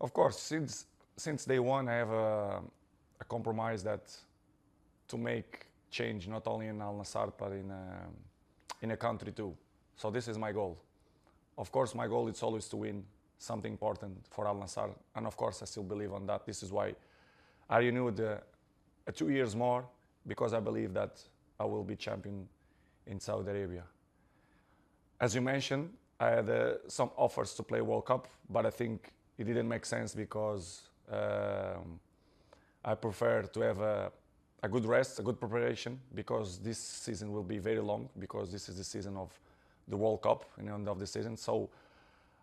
Of course, since day one, I have a compromise that to make change not only in Al Nassr but in a country too. So this is my goal. Of course, my goal is always to win something important for Al Nassr, and of course, I still believe on that. This is why I renewed 2 years more, because I believe that I will be champion in Saudi Arabia. As you mentioned, I had some offers to play World Cup, but I think it didn't make sense because I prefer to have a good rest, a good preparation, because this season will be very long, because this is the season of the World Cup, in the end of the season. So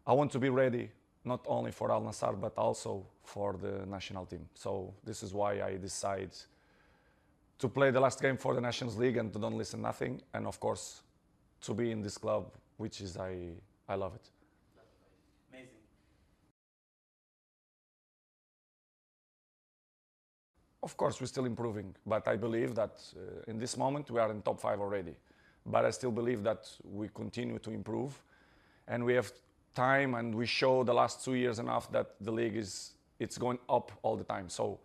I want to be ready, not only for Al Nassr, but also for the national team. So this is why I decide to play the last game for the Nations League and to don't listen nothing, and of course, to be in this club, which is, I love it. Amazing. Of course, we're still improving, but I believe that in this moment we are in top 5 already. But I still believe that we continue to improve, and we have time, and we show the last 2 years enough that the league it's going up all the time. So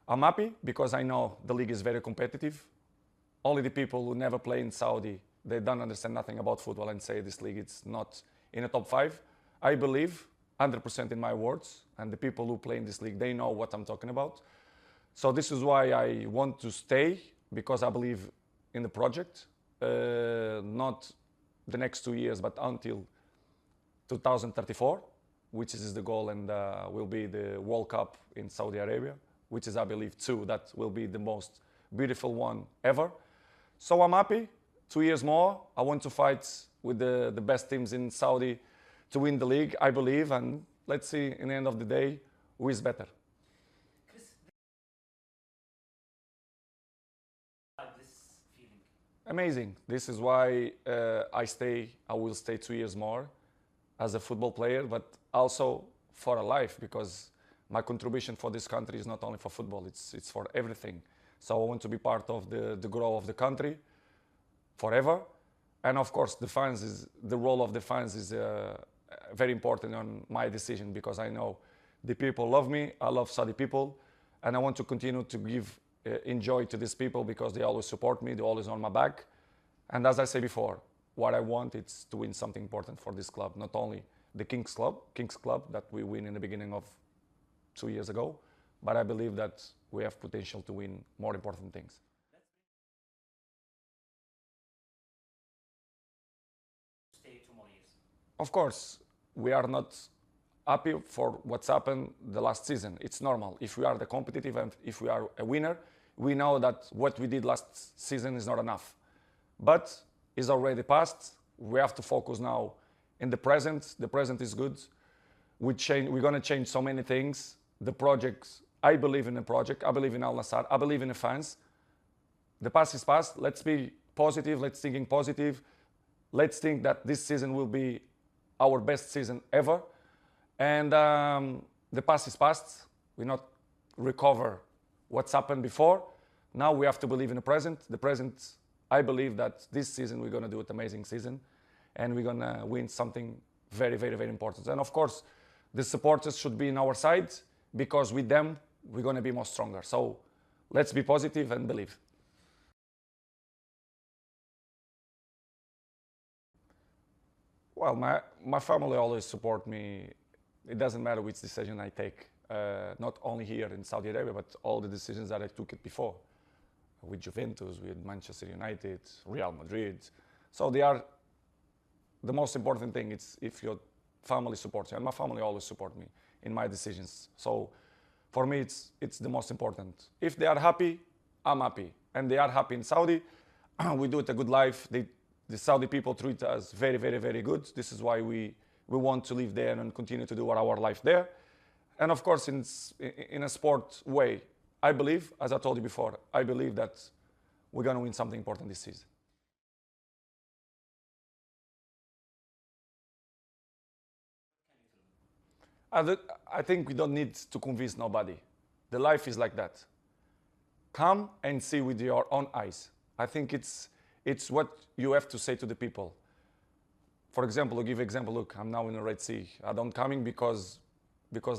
I'm happy because I know the league is very competitive. Only the people who never play in Saudi, they don't understand nothing about football and say this league is not in the top 5. I believe 100% in my words, and the people who play in this league, they know what I'm talking about. So this is why I want to stay, because I believe in the project, not the next 2 years, but until 2034, which is the goal, and will be the World Cup in Saudi Arabia, which is, I believe, too, that will be the most beautiful one ever. So I'm happy. 2 years more. I want to fight with the best teams in Saudi to win the league, I believe, and let's see, in the end of the day, who is better. This feeling. Amazing. This is why I will stay 2 years more as a football player, but also for a life, because my contribution for this country is not only for football, it's for everything. So I want to be part of the growth of the country forever. And of course, the role of the fans is very important on my decision, because I know the people love me, I love Saudi people, and I want to continue to give enjoy to these people, because they always support me, they're always on my back. And as I said before, what I want is to win something important for this club, not only the Kings Club that we win in the beginning of 2 years ago, but I believe that we have potential to win more important things. Stay 2 more years. Of course, we are not happy for what's happened the last season. It's normal. If we are the competitive and if we are a winner, we know that what we did last season is not enough. But it's already past. We have to focus now in the present. The present is good. We're going to change so many things. The project, I believe in the project. I believe in Al Nassr. I believe in the fans. The past is past. Let's be positive. Let's think positive. Let's think that this season will be our best season ever. And the past is past. We not recover what's happened before. Now we have to believe in the present. The present, I believe that this season we're going to do an amazing season, and we're going to win something very, very, very important. And of course, the supporters should be on our side, because with them, we're going to be more stronger. So let's be positive and believe. Well, my family always support me. It doesn't matter which decision I take, not only here in Saudi Arabia, but all the decisions that I took it before, with Juventus, with Manchester United, Real Madrid. So they are the most important thing. It's if your family supports you, and my family always support me in my decisions. So for me, it's the most important. If they are happy, I'm happy, and they are happy in Saudi. We do it a good life. The Saudi people treat us very, very, very good. This is why we want to live there and continue to do our life there. And of course, in a sport way, I believe, as I told you before, I believe that we're going to win something important this season. I think we don't need to convince nobody. The life is like that. Come and see with your own eyes. I think it's what you have to say to the people. For example, I'll give you an example. Look, I'm now in the Red Sea. I don't coming because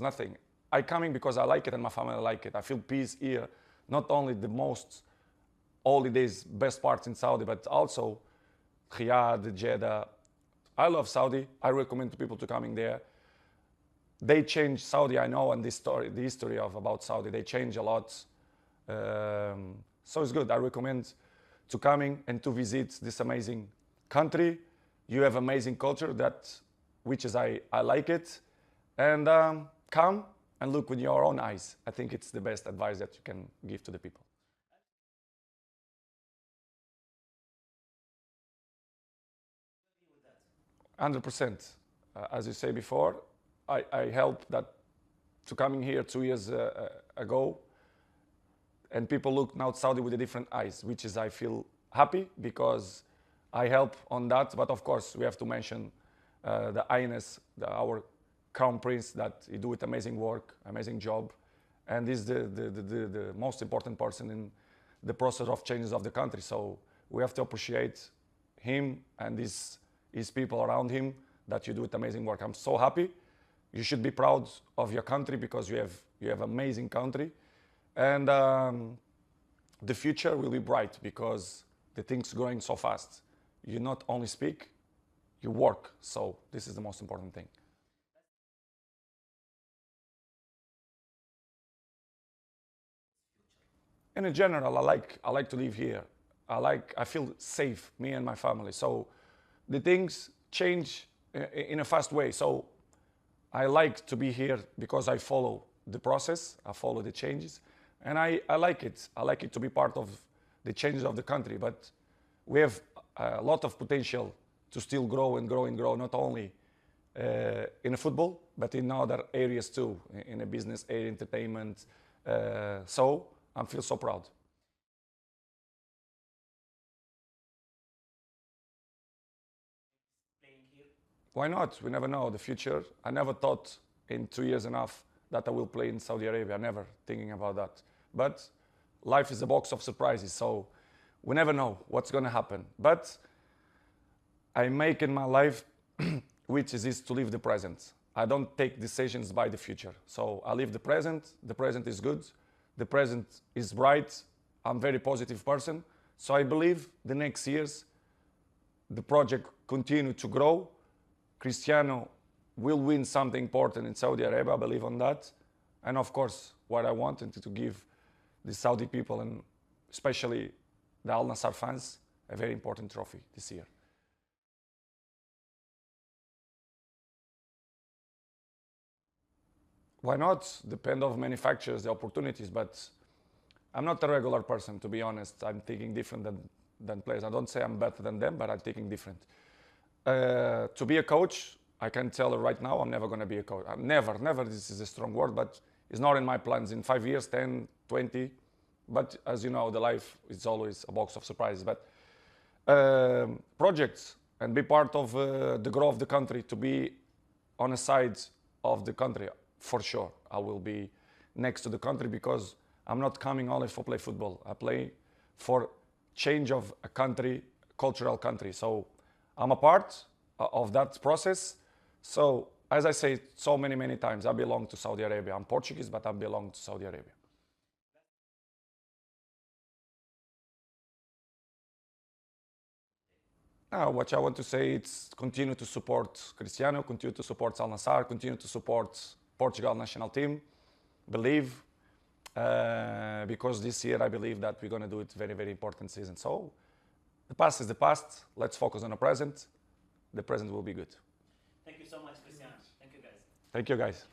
nothing. I coming because I like it and my family like it. I feel peace here. Not only the most holidays, best parts in Saudi, but also Riyadh, Jeddah. I love Saudi. I recommend to people to coming there. They changed Saudi, I know, and the history of about Saudi, they change a lot. So it's good. I recommend to coming and to visit this amazing country. You have amazing culture which is I like it, and come and look with your own eyes. I think it's the best advice that you can give to the people. 100%. As you say before, I helped that to coming here 2 years ago, and people look now at Saudi with a different eyes, which is I feel happy because I help on that. But of course, we have to mention the Highness, our Crown Prince, that he do it amazing work, amazing job, and is the most important person in the process of changes of the country. So we have to appreciate him and his people around him that you do it amazing work. I'm so happy. You should be proud of your country because you have amazing country, and the future will be bright because the things growing so fast. You not only speak, you work. So this is the most important thing. And in general, I like to live here. I feel safe, me and my family. So the things change in a fast way. So I like to be here because I follow the process, I follow the changes, and I like it. I like it to be part of the changes of the country. But we have a lot of potential to still grow and grow and grow, not only in football, but in other areas too, in a business area, entertainment. So I feel so proud. Playing here. Why not? We never know the future. I never thought in 2 years enough that I will play in Saudi Arabia. Never thinking about that. But life is a box of surprises, so we never know what's going to happen. But I make in my life, which is to live the present. I don't take decisions by the future. So I live the present. The present is good. The present is bright. I'm a very positive person. So I believe the next years, the project continue to grow. Cristiano will win something important in Saudi Arabia. I believe on that. And of course, what I wanted to give the Saudi people and especially the Al Nassr fans a very important trophy this year. Why not? Depend of manufacturers, the opportunities, but I'm not a regular person, to be honest. I'm thinking different than players. I don't say I'm better than them, but I'm thinking different. To be a coach, I can tell you right now, I'm never going to be a coach. Never, this is a strong word, but it's not in my plans in 5 years, 10, 20. But as you know, the life is always a box of surprises. But projects and be part of the growth of the country, to be on a side of the country, for sure. I will be next to the country because I'm not coming only for play football. I play for change of a country, cultural country. So I'm a part of that process. So as I say so many times, I belong to Saudi Arabia. I'm Portuguese, but I belong to Saudi Arabia. Now, what I want to say is continue to support Cristiano, continue to support Al Nassr, continue to support Portugal national team. Believe, because this year I believe that we're going to do it very important season. So the past is the past. Let's focus on the present. The present will be good. Thank you so much, Cristiano. Thank you, guys. Thank you, guys.